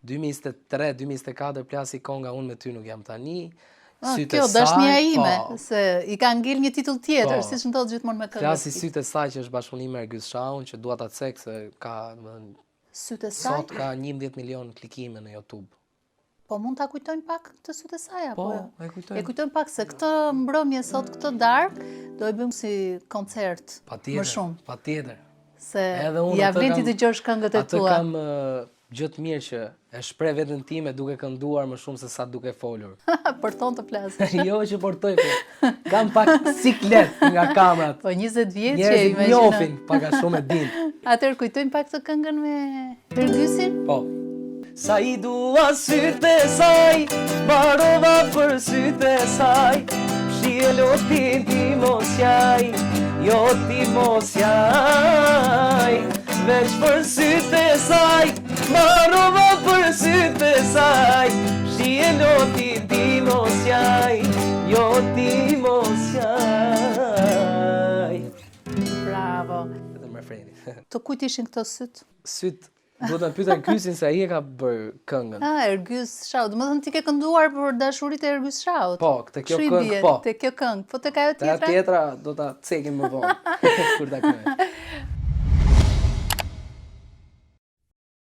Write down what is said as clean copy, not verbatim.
2023-2024 plasi konga unë me ty nuk jam tani. Kjo dashnia ime, se i ka ngel një titull tjetër, siç ndodh gjithmonë me këngët. Plasi sytë e saj që është bashkëpunimi me Ergys Shaun, që dua ta cek se ka sytë e saj. Sot ka 11 milion klikime në YouTube. Po mund ta kujtojmë pak të sytë e saj apo? Po, e kujtojmë. E kujtojmë pak se këtë mbrëmje sot, këtë darkë, do e bëjmë si koncert më shumë. Patjetër. Se ja vlen ti dëgjosh këngët e tua. Atë kam gjë të mirë që e shpreh veten time duke kënduar më shumë se sa duke folur. Për ton të flasësh. Jo që portoj, po. Kam pak siklet nga kamrat. Po 20 vjeç që imagjino. Njerëzit njohin pak a shumë e din. Atëherë kujtojmë pak të këngën me Ergysin? Po. Sa I dua sytë e saj, barova për sytë e saj, shielo ti mos jaj, jo ti mos jaj, veç për sytë e saj, barova për sytë e saj, shielo ti mos jaj, jo ti mos jaj. Bravo. Vetëm refreni. Të kujt ishin këto sytë? Sytë. Do të pyeta Ergysin se ai e ka bërë këngën. Ergys Shaut. Domethënë ti ke kënduar për dashuritë e Ergys Shaut. Po, te kjo këngë po. Te kjo këngë, po tek ajo tjetra. Te tjetra do ta cekim më vonë kur ta këngë.